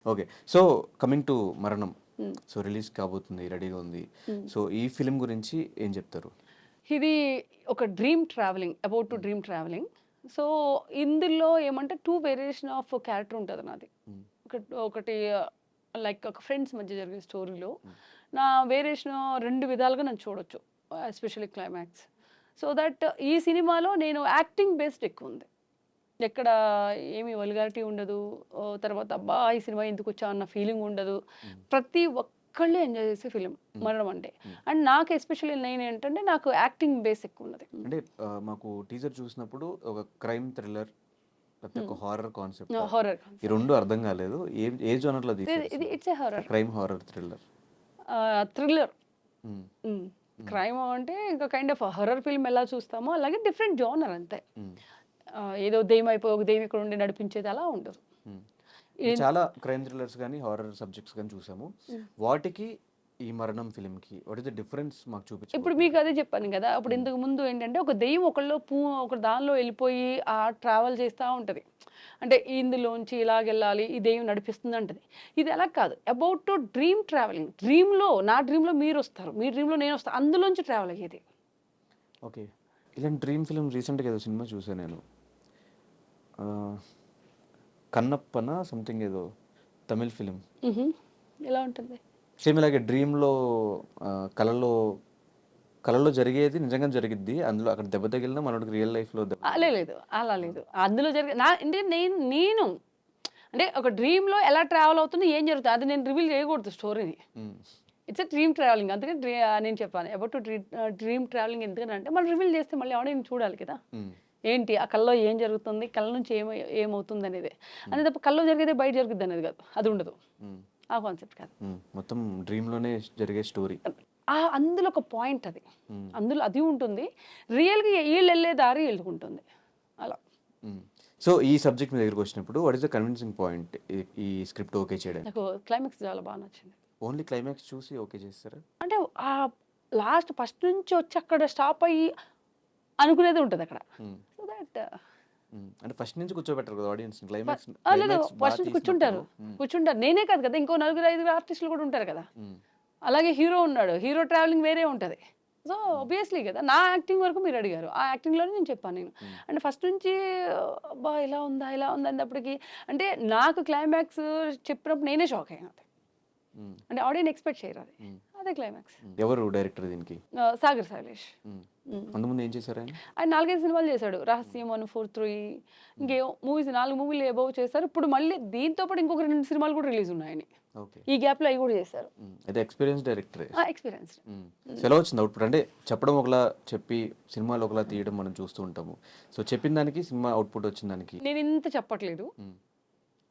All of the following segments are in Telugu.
ఓకే. సో కమింగ్ టు 'మరణం' సో రిలీజ్ కాబోతుంది. రెడీగా ఉంది. సో ఈ ఫిల్మ్ గురించి ఏం చెప్తారు? ఇది ఒక dream travelling, about to dream travelling. So ఇందులో ఏమంటే 2 వేరియేషన్ ఆఫ్ క్యారెక్టర్ ఉంటది నాది. హ్మ్. ఒకటి లైక్ ఒక ఫ్రెండ్స్ మధ్య జరిగే స్టోరీలో నా వేరియేషన్ 2 విధాలుగా నన్ను చూడొచ్చు. Especially climax. సో దట్ ఈ సినిమాలో నేను యాక్టింగ్ బేస్డ్ ఎక్కువుంది. ఎక్కడ ఏమి వల్గారిటీ ఉండదు. తర్వాత అబ్బా! ఈ సినిమా ఎందుకొచ్చా అన్న ఫీలింగ్ ఉండదు. ప్రతి ఒక్కళ్ళు ఎంజాయ్ చేసే ఫిల్మ్ 'మరణం' అంటే. అండ్ నాకు ఎస్పెషల్లీ నేనేంటంటే నాకు యాక్టింగ్ బేస్ ఎక్కువున్నది. అంటే మాకు టీజర్ చూసినప్పుడు ఒక క్రైమ్ థ్రిల్లర్ లేకపోతే ఒక హారర్ కాన్సెప్ట్ హారర్ ఈ 2 అర్థం కాలేదు. ఏ జోనర్‌లో ఇది తీశారు? It's a horror. Crime, horror, thriller. Thriller. హ్మ్. క్రైమ్ అంటే ఇంకా కైండ్ ఆఫ్ హారర్ ఫిల్మ్ ఎలా చూస్తామో అలాగే డిఫరెంట్ జోనర్ అంతే. హ్మ్. ఏదో దెయ్యం అయిపోయి ఒక దెయ్యం ఇక్కడ ఉండి నడిపించేది అలా ఉండదు. హ్మ్. ఏం- చాలా క్రైమ్ థ్రిల్లర్స్ గానీ, హారర్ సబ్జెక్ట్స్ గానీ చూసాము. వాటికి ఈ 'మరణం' ఫిల్మ్‌కి వాట్ ఇస్ ద డిఫరెన్స్ మాకు ఇప్పుడు చూపించు. మీకు అదే చెప్పాను కదా! అప్పుడు ఇంతకు ముందు ఏంటంటే ఒక దెయ్యం ఒక దానిలో వెళ్ళిపోయి ట్రావెల్ చేస్తా ఉంటది. అంటే ఇందులోంచి ఇలాగెళ్ళాలి, ఈ దెయ్యం నడిపిస్తుంది అంటది. ఇది అలా కాదు. About to dream travelling. నా డ్రీమ్‌లో మీరొస్తారు. మీ డ్రీమ్‌లో నేనొస్తా. అందులోంచి ట్రావెల్ అయ్యేది. ఓకే. ఇలాంటి డ్రీమ్ ఫిల్మ్ రీసెంట్‌గా ఏదో సినిమా చూసా నేను. ఆహ్, 'కన్నప్పనా' సంథింగ్ ఏదో తమిళ్ ఫిల్మ్. హుహు. ఎలా ఉంటుంది? సేమ్ ఇలాగే డ్రీమ్‌లో కలలో జరిగేది నిజంగా జరిగిద్ది. అందులో అక్కడ దెబ్బ తగిలినా మనోడికి రియల్ లైఫ్‌లో దెబ్బ లేదు. అలా లేదు. అందులో జరిగే అంటే నేను అంటే ఒక డ్రీమ్‌లో ఎలా ట్రావెల్ అవుతుంది, ఏం జరుగుతుంది అది నేను రివీల్ చేయకూడదు స్టోరీని. హ్మ్. It's a dream travelling. అందుకని నేను చెప్పాను. అబౌట్ టు డ్రీమ్ ట్రావెలింగ్ ఎందుకనంటే మనం రివీల్ చేస్తే మళ్ళీ ఎవడైనా చూడాలి కదా! హ్మ్. ఏంటి ఆ కల్లో ఏం జరుగుతుంది? కళ్ళ నుంచి ఏమవుతుంది అనేది. అంతే తప్ప కల్లో జరిగేదే బయట జరుగుద్ది అనేది కాదు. అది ఉండదు. హ్మ్. ఆ కాన్సెప్ట్ కాదు. హ్మ్. మొత్తం డ్రీమ్‌లోనే జరిగే స్టోరీ. అందులో ఒక పాయింట్ అది. హ్మ్. అందులో అది ఉంటుంది. రియల్‌గా ఈళ్ళెళ్ళే దారి ఈళ్ళకుంటుంది. అలా. హ్మ్. సో ఈ సబ్జెక్ట్ మీ దగ్గరికొచ్చినప్పుడు what is the convincing point ఈ స్క్రిప్ట్ ఓకే చేయడానికి? నాకు క్లైమాక్స్ చాలా బాగా నచ్చింది. ఓన్లీ క్లైమాక్స్ చూసి ఓకే చేసారా? అంటే లాస్ట్ ఫస్ట్ నుంచి వచ్చి అక్కడ స్టాప్ అయ్యి అనుకునేది ఉంటదక్కడ. హ్మ్. సో దట్ హ్మ్. అంటే ఫస్ట్ నుంచి కూర్చోబెట్టరు కదా ఆడియన్స్‌ని. లేదు. క్లైమాక్స్ బాగా ఫస్ట్ నుంచి కూర్చుంటారు. తీసినప్పుడు. హ్మ్. కూర్చుంటారు. నేనే కాదు కదా! ఇంకో నలుగురు, ఐదుగురు ఆర్టిస్టులు కూడా ఉంటారు కదా! హ్మ్. అలాగే హీరో ఉన్నాడు. హీరో ట్రావెలింగ్ వేరే ఉంటది. సో, ఆబ్వియస్లీ కదా! నా యాక్టింగ్ వరకు మీరు అడిగారు. ఆ యాక్టింగ్‌లోనే నేను చెప్పాను నేను. అంటే ఫస్ట్ నుంచి అబ్బా! ఇలా ఉందా? ఇలా ఉందా? అనేటప్పటికి అంటే నాకు క్లైమాక్స్ చెప్పినప్పుడు నేనే షాక్ అయ్యాను. హ్మ్. అంటే ఆడియన్స్ ఎక్స్‌పెక్ట్ చేయరు అది. హ్మ్. అదే క్లైమాక్స్. ఎవరు డైరెక్టర్ దీనికి? సాగర్ శైలేష్. హ్మ్. హ్మ్. అంతకుముందు ఏం చేశారు ఆయన? ఆయన 4, 5 సినిమాలు చేశాడు. 'రహస్యం 1, 4, 3' ఇంకేవో మూవీస్ 4 మూవీలు అబోవ్ చేశారు. ఇప్పుడు మళ్ళీ దీంతో పాటు ఇంకొక 2 సినిమాలు కూడా రిలీజ్ ఉన్నాయి ఆయనయి. ఓకే. ఈ గ్యాప్‌లో అయి కూడా చేశారు. హ్మ్. అయితే ఎక్స్‌పీరియన్స్ డైరెక్టరే. ఎక్స్‌పీరియన్స్‌డ్. హ్మ్. సో ఎలా వచ్చింది అవుట్‌పుట్? అంటే చెప్పడం ఒకలా, చెప్పి సినిమాలో ఒకలా తీయడం మనం చూస్తూ ఉంటాము. సో చెప్పిన దానికి సినిమా అవుట్‌పుట్ వచ్చిన దానికి. నేను ఇంత చెప్పట్లేదు. హ్మ్.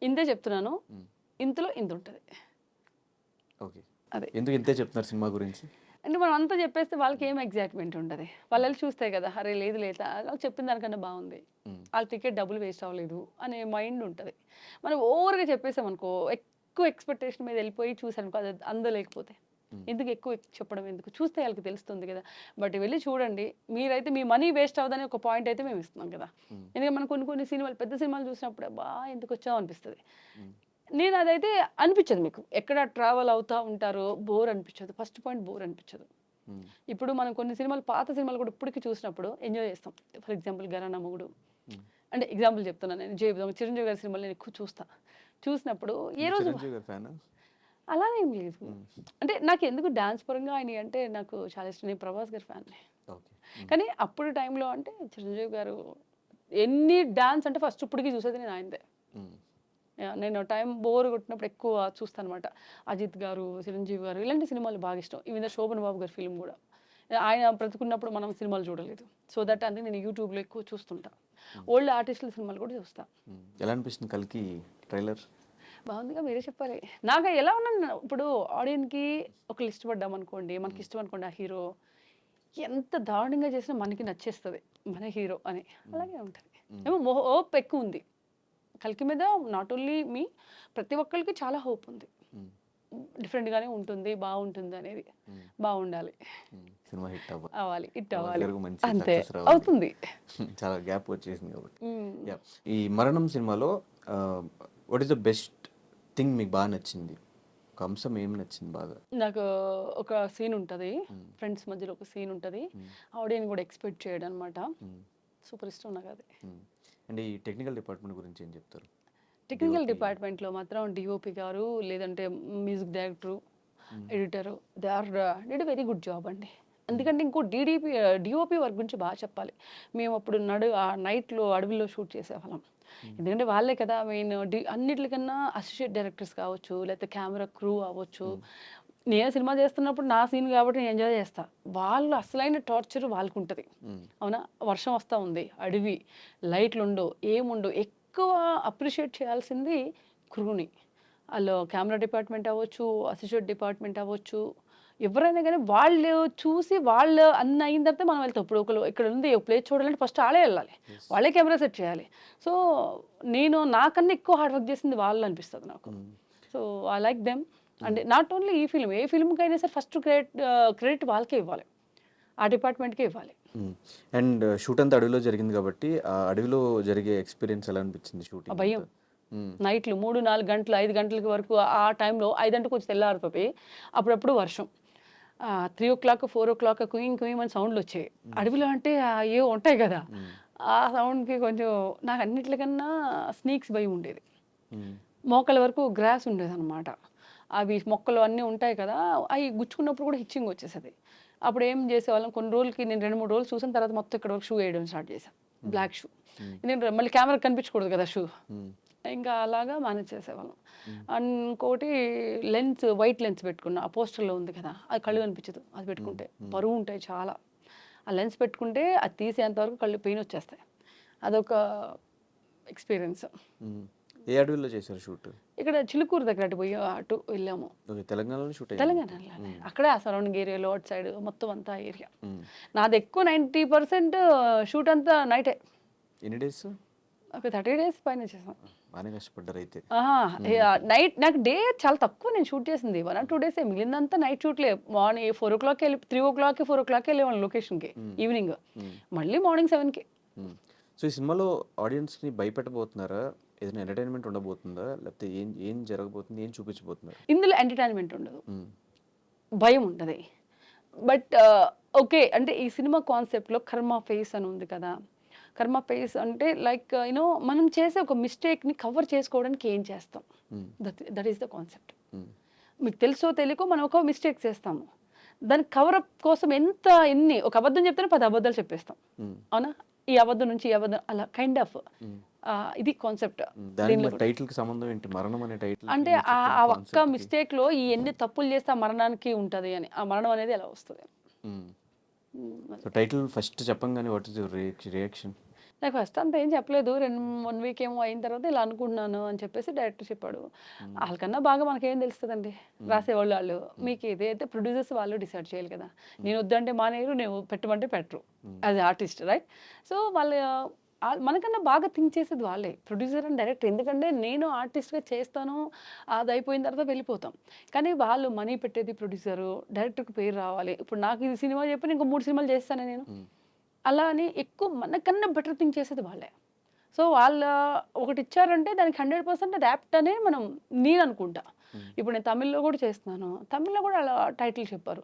ఇంతే చెప్తున్నాను. హ్మ్. ఇంతలో ఇంతుంటది. ఓకే. అదే. ఎందుకు ఇంతే చెప్తున్నారు సినిమా గురించి? అంటే మనం అంతా చెప్పేస్తే వాళ్ళకేం ఎక్సైట్‌మెంట్ ఉండదు. వాళ్ళెళ్లి చూస్తే కదా! అరే! లేదు లేదు వాళ్ళు చెప్పిన దానికన్నా బావుంది. హ్మ్. ఆళ్ళ టికెట్ డబ్బులు వేస్ట్ అవ్వలేదు అనే మైండ్ ఉంటది. మనం ఓవర్‌గా చెప్పేసామనుకో ఎక్కువ ఎక్స్‌పెక్టేషన్ మీద ఎళ్ళిపోయి చూసారనుకో అది అందలేకపోతే. హ్మ్. ఎందుకు ఎక్కువ చెప్పడం ఎందుకు? చూస్తే ఆళ్ళకి తెలుస్తుంది కదా! బట్ వెళ్లి చూడండి. మీరైతే మీ మనీ వేస్ట్ అవ్వదని ఒక పాయింట్ అయితే మేము ఇస్తున్నాం కదా! హ్మ్. ఎందుకంటే మనం కొన్ని కొన్ని సినిమాలు పెద్ద సినిమాలు చూసినప్పుడు అబ్బా! ఎందుకొచ్చాం అనిపిస్తది. హ్మ్. నేను అదైతే అనిపించదు మీకు. ఎక్కడ ట్రావెల్ అవుతా ఉంటారో బోర్ అనిపించదు. ఫస్ట్ పాయింట్ బోర్ అనిపించదు. హ్మ్. ఇప్పుడు మనం కొన్ని సినిమాలు పాత సినిమాలు కూడా ఇప్పటికి చూసినప్పుడు ఎంజాయ్ చేస్తాం. ఫర్ ఎగ్జాంపుల్ 'ఘరానా మొగుడు' హ్మ్. అంటే ఎగ్జాంపుల్ చెప్తున్నాను నేను. 'చిరంజీవి' గారి సినిమాలు నేను ఎక్కువ చూస్తా. చూసినప్పుడు ఏ మీరు రోజు చిరంజీవి గారి ఫ్యానా? అలానేం లేదు. హ్మ్. అంటే నాకెందుకు డాన్స్ పరంగా ఆయనయి అంటే నాకు చాలా ఇష్టం. నేను 'ప్రభాస్' గారి ఫ్యాన్‌ని. ఓకే. హ్మ్. కానీ అప్పుడు టైంలో అంటే 'చిరంజీవి' గారు ఎన్ని డాన్స్ అంటే ఫస్ట్ ఇప్పటికి చూసేది నేను ఆయనదే. హ్మ్. నేను టైం బోర్ కొట్టినప్పుడు ఎక్కువ చూస్తానన్నమాట. 'అజిత్' గారు, 'చిరంజీవి' గారు ఇలాంటి సినిమాలు బాగా ఇష్టం. ఈవెన్ 'శోభన్ బాబు' గారి ఫిల్మ్ గూడా. ఆయన బ్రతికున్నప్పుడు మనం సినిమాలు చూడలేదు. సో దట్ అందుకే నేను యూట్యూబ్‌లో ఎక్కువ చూస్తుంటా. ఓల్డ్ ఆర్టిస్టుల సినిమాలు కూడా చూస్తా. హ్మ్. ఎలా అనిపిస్తుంది 'కల్కి' ట్రైలర్? బాగుందిగా మీరే చెప్పాలి. నాకు ఎలా ఉన్నాను ఇప్పుడు ఆడియన్స్‌కి ఒకళ్ళు ఇష్టపడ్డామనుకోండి, మనకి ఇష్టం అనుకోండి ఆ హీరో, ఎంత దారుణంగా చేసినా మనకి నచ్చేస్తది. మన హీరో అని. అలాగే ఉంటది. ఏమో హోప్ ఎక్కువుంది. 'కల్కి' మీద నాట్ ఓన్లీ మీ ప్రతి ఒక్కళ్ళకి చాలా హోప్ ఉంది. హ్మ్. డిఫరెంట్‌గానే ఉంటుంది, బావుంటుంది అనేది. హ్మ్. బావుండాలి. హ్మ్. సినిమా హిట్ అవ్వాలి. అవ్వాలి. హిట్ ప్రభాస్ అవ్వాలి. గారికి మంచి అంతే. సక్సెస్ రావాలి. అవుతుంది. చాలా గ్యాప్ వచ్చేసింది కాబట్టి. హ్మ్. యాహ్! ఈ 'మరణం' సినిమాలో what is the best thing మీకు బాగా నచ్చింది? ఒక అంశం ఏం నచ్చింది బాగా? నాకు ఒక సీన్ ఉంటది. ఫ్రెండ్స్ మధ్యలో ఒక సీన్ ఉంటది. ఆడియన్స్ కూడా ఎక్స్‌పెక్ట్ చేయడం అనమాట. సూపర్ ఇష్టం నాకది. అండ్ ఈ టెక్నికల్ డిపార్ట్మెంట్ గురించి ఏం చెప్తారు? Technical DOP. డిపార్ట్మెంట్‌లో మాత్రం డీఓపీ గారు, లేదంటే music director, editor they or did very good job అండి. ఎందుకంటే ఇంకో డీఓపీ వర్క్ గురించి బాగా చెప్పాలి. మేము అప్పుడు నైట్‌లో అడవిలో షూట్ చేసేవాళ్ళం. ఎందుకంటే వాళ్ళే కదా మెయిన్ అన్నిట్లికన్నా అసోసియేట్ డైరెక్టర్స్ కావచ్చు, లేకపోతే కెమెరా క్రూ అవ్వచ్చు. నేను సినిమా చేస్తున్నప్పుడు నా సీన్ కాబట్టి నేను ఎంజాయ్ చేస్తా. వాళ్ళు అసలైన టార్చర్ వాళ్ళకుంటది. అవునా? వర్షం వస్తా ఉంది, అడవి, లైట్లుండవు, ఏముండవు. ఎక్కువ అప్రిషియేట్ చేయాల్సింది క్రూని. ఆళ్ళు కెమెరా డిపార్ట్మెంట్ అవ్వచ్చు, అసోసియేట్ డిపార్ట్మెంట్ అవ్వచ్చు. ఎవరైనా గానీ వాళ్ళు చూసి వాళ్ళు అన్ని అయిన తర్వాత మనం వెళ్తాం. ఇప్పుడు ఇక్కడ ఉంది ఒక ప్లేస్ చూడాలంటే ఫస్ట్ ఆళ్ళే ఎళ్ళాలి. వాళ్ళే కెమెరా సెట్ చేయాలి. సో, నాకన్నా ఎక్కువ హార్డ్ వర్క్ చేసింది వాళ్ళు అనిపిస్తది నాకు. So, I like them. And not only ఈ ఫిల్మ్, ఏ ఫిల్మ్‌కైనా సరే ఫస్ట్ క్రెడిట్ వాళ్ళకే ఇవ్వాలి. ఆ డిపార్ట్మెంట్‌కే ఇవ్వాలి. అండ్ షూట్ అంతా అడవిలో జరిగింది కాబట్టి ఆ అడవిలో జరిగే ఎక్స్పీరియన్స్ ఎలా అనిపించింది ఆ షూటింగ్ భయం. అంతా? మ్మ్. నైట్‌లు 3, 4 గంటలు, 5 గంటలకి వరకు ఆ టైంలో 5 కొంచెం తెల్లారిపోయి అప్పుడప్పుడు వర్షం. 3:00, 4:00 కుయింగ్ కుయింగ్ అని సౌండ్‌లొచ్చేయి. అడవిలో అంటే ఏవో ఉంటాయి గదా! ఆ సౌండ్‌కి కొంచెం నాకు అన్నిట్లికన్నా స్నేక్స్ భయం ఉండేది. మ్మ్. మోకాళ్ళ వరకు గ్రాస్ ఉండేదనమాట. అవి మొక్కలు అన్నీ ఉంటాయి కదా! అయి గుచ్చుకున్నప్పుడు కూడా హిచ్చింగ్ వచ్చేసేది. అప్పుడేం చేసేవాళ్ళం కొన్ని రోజులకి నేను 2, 3 రోజులు చూసిన తర్వాత మొత్తం ఇక్కడి వరకు షూ ఏయడం స్టార్ట్ చేశా. Black shoe. ఎందుకంటే మళ్ళీ కెమెరాకి కనిపించకూడదు కదా షూ. మ్మ్. ఇంకా అలాగా మేనేజ్ చేసేవాళ్ళం. అండ్ ఇంకోటి వైట్ లెన్స్ పెట్టుకున్నా. ఆ పోస్టర్‌లో ఉంది కదా! అది కళ్ళు కనిపించదు అది పెట్టుకుంటే. బరువుంటాయి చాలా. ఆ లెన్స్ పెట్టుకుంటే అది తీసేంత వరకు కళ్ళు పెయినొచ్చేస్తాయి. అదొక ఎక్స్‌పీరియన్స్. మ్మ్. ఏ అడవిలో చేశారు షూట్? ఇక్కడ చిలుకూరు దగ్గర అటు వెళ్ళాము. ఓకే, తెలంగాణలో షూట్ అయ్యింది. తెలంగాణలోనే. అక్కడే ఆ సరౌండింగ్ ఏరియాలో అటు సైడ్ మొత్తం అంతా ఏరియా. నాది ఎక్కువ 90% షూట్ అంతా నైటే. ఎన్ని డేస్? ఒక 30 డేస్ పైన చేసాం. బాగానే కష్టపడ్డారు అయితే. నైట్ నాకు డే చాలా తక్కువ నేను షూట్ చేసింది. 1 or 2 డేసే. మిగిలిందంతా నైట్ షూట్‌లే. మార్నింగ్ 4:00 వెళ్ళి 3:00, 4:00 వెళ్ళేవాళ్ళం లొకేషన్‌కి ఈవినింగ్. మళ్ళీ మార్నింగ్ 7కి. సో ఈ సినిమాలో ఆడియన్స్ని భయపెట్టబోతున్నారా? ఏదైనా ఎంటర్టైన్మెంట్ ఉండబోతుందా? లేకపోతే ఏం ఏం జరగబోతుంది? ఏం చూపించబోతున్నారు? ఇందులో ఎంటర్‌టైన్‌మెంట్ ఉండదు. భయం ఉంటది. But okay. అంటే ఈ సినిమా కాన్సెప్ట్‌లో కర్మ ఫేస్ అని ఉంది కదా! కర్మ ఫేస్ అంటే లైక్ మనం చేసే ఒక మిస్టేక్‌ని కవర్ చేసుకోవడానికి ఏం చేస్తాం? That is the concept. మీకు తెలుసో తెలియకో మనం ఒక మిస్టేక్ చేస్తాము. దాని కవరప్ కోసం ఒక అబద్ధం చెప్తేనే 10 అబద్ధాలు చెప్పేస్తాం. అవునా? ఈ అబద్ధం నుంచి ఈ అబద్ధం అలా కైండ్ ఆఫ్ ఇది కాన్సెప్ట్. దానికి టైటిల్‌కి సంబంధం ఏంటి? మరణం అనే టైటిల్ అంటే ఆ ఒక్క మిస్టేక్‌లో ఎన్ని తప్పులు చేస్తే ఆ మరణానికి ఉంటది అని. ఆ మరణం అనేది ఎలా వస్తది? సో టైటిల్ ఫస్ట్ చెప్పంగానే వాట్ ఇస్ యువర్ రియాక్షన్? నాకు ఫస్ట్ అంత ఏం చెప్పలేదు. 1 వీక్ ఏమో అయిన తర్వాత ఇలా అనుకుంటున్నాను అని చెప్పేసి డైరెక్టర్ చెప్పాడు. ఆళ్ళకన్నా బాగా మనకేం తెలుస్తదండి. రాసేవాళ్ళు ఆళ్ళు. మీకు ఏదైతే ప్రొడ్యూసర్స్ వాళ్ళు డిసైడ్ చేయాలి కదా! నేను వద్దంటే మానేయరు. నేను పెట్టమంటే పెట్టరు. As a artist right? So మనకన్నా బాగా థింక్ చేసేది వాళ్ళే. Producer and director. ఎందుకంటే నేను ఆర్టిస్ట్‌గా చేస్తాను. అది అయిపోయిన తర్వాత వెళ్ళిపోతాం. కానీ వాళ్ళు మనీ పెట్టేది ప్రొడ్యూసరు. డైరెక్టర్‌కి పేరు రావాలి. ఇప్పుడు నాకు ఇది సినిమా చెప్పి ఇంకో 3 సినిమాలు చేస్తానా నేను? అలా అని ఎక్కువ మనకన్నా బెటర్ థింక్ చేసేది వాళ్ళే. సో, ఒకటిచ్చారంటే దానికి 100% అది యాప్ట్ అనే నేను అనుకుంటా. ఇప్పుడు నేను తమిళ్‌లో కూడా చేస్తున్నాను. తమిళ్‌లో కూడా అలా టైటిల్ చెప్పారు.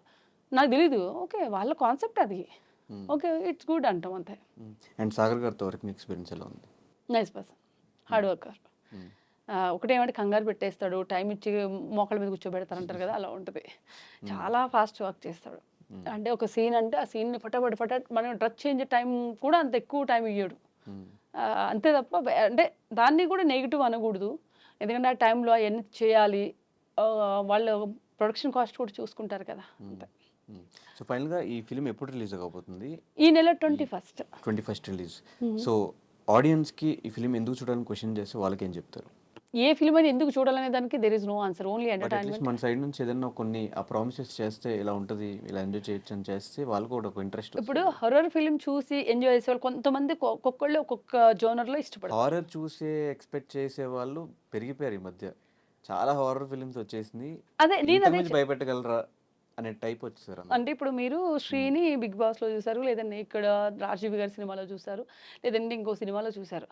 నాకు తెలీదు. ఓకే. వాళ్ళ కాన్సెప్ట్ అది. ఓకే. ఇట్స్ గుడ్ అంటాం అంతే. అండ్ సాగర్ గారితో వర్కింగ్ ఎక్స్పీరియన్స్ ఎలా ఉంది? Nice person. Hard worker. ఒకటేమంటే కంగారు పెట్టేస్తాడు. టైం ఇచ్చి మోకాళ్ళ మీద కూర్చోబెడతారంటారు కదా! అలా ఉంటది. చాలా ఫాస్ట్ వర్క్ చేస్తాడు. అంటే ఒక సీన్ అంటే ఆ సీన్‌ని ఫటాఫట్ మనం డ్రెస్ చేంజ్ టైం కూడా అంత ఎక్కువ టైం ఇయ్యడు. అంతే తప్ప అంటే దాన్ని కూడా నెగెటివ్ అనకూడదు. ఎందుకంటే ఆ టైంలో అయన్నీ చేయాలి. వాళ్ళు ప్రొడక్షన్ కాస్ట్ కూడా చూసుకుంటారు కదా! అంతే. సో ఫైనల్‌గా ఈ ఫిల్మ్ ఎప్పుడు రిలీజ్ అవ్వబోతుంది? ఈ నెల 21st. 21st release. సో ఆడియన్స్‌కి ఈ ఫిల్మ్ ఎందుకు చూడాలని క్వెషన్ చేస్తే వాళ్ళకేం చెప్తారు? ఏ ఫిల్మ్ అయినా ఎందుకు చూడాలనే దానికి there is no answer. Only but at least entertainment. మన సైడ్ నుంచి ఏదైనా కొన్ని ఆ ప్రామిసెస్ చేస్తే ఇలా ఉంటది, ఇలా ఎంజాయ్ చేయొచ్చు అని చేస్తే వాళ్ళకి కూడా ఒక ఇంట్రెస్ట్ ఇప్పుడు వస్తది. హారర్ ఫిల్మ్ చూసి ఎంజాయ్ చేసేవాళ్ళు కొంతమంది ఒక్కొక్కళ్ళు ఒక్కొక్క జోనర్‌లో ఇష్టపడతారు. హారర్ చూసే ఎక్స్‌పెక్ట్ చేసేవాళ్ళు పెరిగిపోయారు ఈ మధ్య. చాలా హారర్ ఫిల్మ్స్ వచ్చేసింది. అదే నేను ఇంతకు అదే మించి భయపెట్టగలరా అనే టైప్ వచ్చేసారు అందరూ. అంటే ఇప్పుడు మీరు శ్రీని బిగ్ బాస్‌లో చూసారు. లేదంటే ఇక్కడ రాజీవ్ గారి సినిమాలో చూసారు. లేదంటే ఇంకో సినిమాలో చూసారు.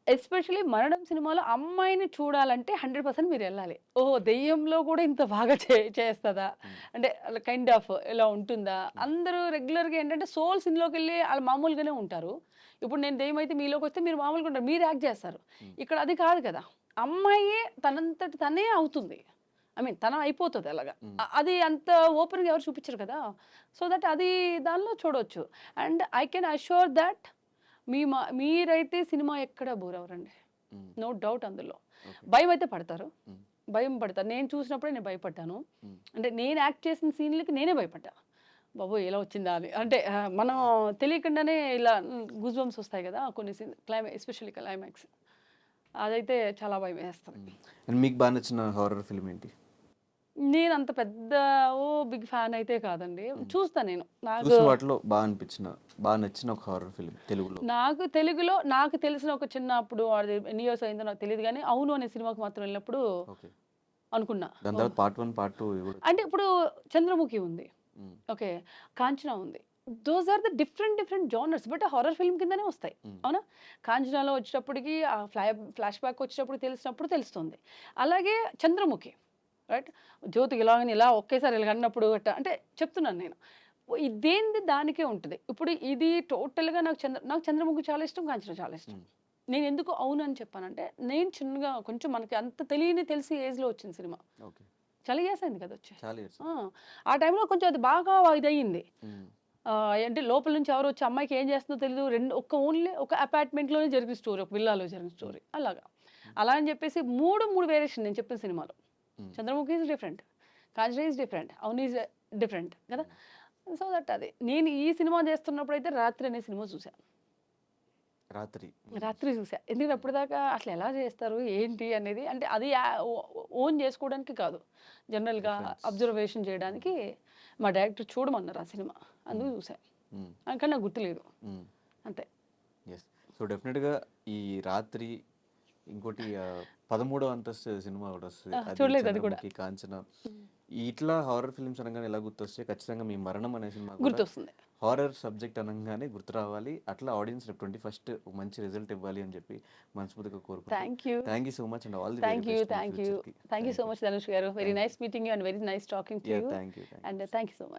ఎస్పెషల్లీ 'మరణం' సినిమాలో అమ్మాయిని చూడాలంటే 100% మీరెళ్ళాలి. ఓహో! దెయ్యంలో కూడా ఇంత బాగా చేస్తదా? అంటే కైండ్ ఆఫ్ ఇలా ఉంటుందా? అందరూ రెగ్యులర్‌గా ఏంటంటే సోల్స్ ఇందులోకెళ్ళి ఆళ్ళు మామూలుగానే ఉంటారు. ఇప్పుడు నేను దెయ్యమైతే మీలోకొస్తే మీరు మామూలుగా ఉంటారు. మీరు యాక్ట్ చేస్తారు. ఇక్కడ అది కాదు కదా! అమ్మాయే తనంతట తనే అవుతుంది. ఐ మీన్ తను అయిపోతది అలాగా. అది అంత ఓపెన్‌గా ఎవరు చూపిచ్చరు కదా! సో దట్ అది దానిలో చూడొచ్చు. And I can assure that మీరైతే సినిమా ఎక్కడ బోర్ అవ్వరండి. హ్మ్. నో డౌట్ అందులో. ఓకే. భయమైతే పడతారు. హ్మ్. భయం పడతారు. నేను చూసినప్పుడే నేను భయపడ్డాను. హ్మ్. అంటే నేను యాక్ట్ చేసిన సీన్‌లకి నేనే భయపడ్డా. బాబోయ్! ఎలా వచ్చిందా అని. అంటే మనం తెలియకుండానే ఇలా గూస్ బంప్స్ వస్తాయి కదా! కొన్ని సీన్ ఎస్పెషల్లీ క్లైమాక్స్. అదైతే చాలా భయమేస్తది. అండ్ మీకు బాగా నచ్చిన హారర్ ఫిల్మ్ ఏంటి? నేనంత పెద్ద బిగ్ ఫ్యాన్ అయితే కాదండి. చూస్తా నేను. చూసిన వాటిలో బాగా నచ్చిన ఒక హారర్ ఫిల్మ్ తెలుగులో. నాకు తెలుగులో నాకు తెలిసిన ఒక చిన్న అప్పుడు అది ఎన్ని ఇయర్స్ అయిందో నాకు తెలీదు గానీ 'అవును' అనే సినిమాకి మాత్రం వెళ్ళినప్పుడు ఓకే. అనుకున్నా. దాని తర్వాత పార్ట్ 1, పార్ట్ 2 ఇవి కూడా అంటే ఇప్పుడు 'చంద్రముఖి' ఉంది. హ్మ్. ఓకే. 'కాంచన' ఉంది. Those are the different genres. But horror film కిందనే వస్తాయి. అవునా? 'కాంచనాలో' వచ్చేటప్పటికి ఆ ఫ్లాష్ బ్యాక్ వచ్చేటప్పుడు తెలిసినప్పుడు తెలుస్తుంది. అలాగే 'చంద్రముఖి' రైట్? జ్యోతికి ఇలా ఒకేసారి ఇలా అన్నప్పుడు అంటే చెప్తున్నాను నేను. దేనిది దానికే ఉంటది. ఇప్పుడు ఇది టోటల్‌గా నాకు 'చంద్రముఖి' చాలా ఇష్టం. 'కాంచన' చాలా ఇష్టం. హ్మ్. నేనెందుకు అవునని చెప్పానంటే, నేను చిన్నగా కొంచెం మనకి అంత తెలిసి ఏజ్‌లో వచ్చిన సినిమా. ఓకే. చాలా ఇయర్స్ అయింది కదా వచ్చి. చాలా ఇయర్స్. ఆ! ఆ టైంలో కొంచెం అది బాగా ఇదయింది. హ్మ్. అంటే లోపల నుంచి ఎవరో వచ్చి అమ్మాయికి ఏం చేస్తుందో తెలీదు. ఓన్లీ ఒక అపార్ట్మెంట్‌లోనే జరిగిన స్టోరీ. ఒక విల్లాలో జరిగిన స్టోరీ. అలాగా. అలా అని చెప్పేసి 3 వేరియేషన్ నేను చెప్పిన సినిమాలో. హ్మ్. 'Chandramukhi' is different. 'Kanchana' is different. 'అవును' ఈస్ డిఫరెంట్ కదా! సో దట్ అది. నేను ఈ సినిమా చేస్తున్నప్పుడైతే 'రాత్రి' అనే సినిమా చూసా. రాత్రి. రాత్రి చూసా. ఎందుకంటే అప్పటిదాకా అసలు ఎలా చేస్తారు? ఏంటి? అనేది అంటే అది ఓన్ చేసుకోవడానికి కాదు. జనరల్‌గా రిఫరెన్స్. అబ్జర్వేషన్ చేయడానికి మా డైరెక్టర్ చూడమన్నారు ఆ సినిమా. అందుకు చూసా. హ్మ్. కానీ నాకు గుర్తులేదు. హ్మ్. అంతే. యెస్. సో, డెఫినిట్‌గా ఈ రాత్రి ఇంకోటి 13వ అంతస్తు సినిమా ఒకటొస్తది. అది చూడలేదు అది కూడా. 'చంద్రముఖి', 'కాంచన' ఇట్లా హారర్ ఫిల్మ్స్ అనగానే ఎలా గుర్తొస్తాయి? ఖచ్చితంగా మీ 'మరణం' అనే సినిమా కూడా గుర్తొస్తుంది. హారర్ సబ్జెక్ట్ అనంగానే గుర్తు రావాలి. అట్లా ఆడియన్స్ రేపు 21st మంచి రిజల్ట్ ఇవ్వాలి అని చెప్పి మనస్ఫూర్తిగా కోరుకుంటూ thank you. Thank you so much and all the very thank you. Best in thank you. ఫ్యూచర్‌కి. Thank you so much Dhanush garu. Very thank you. Nice meeting you and very nice talking to yeah! You. Thank you. And thank you so much.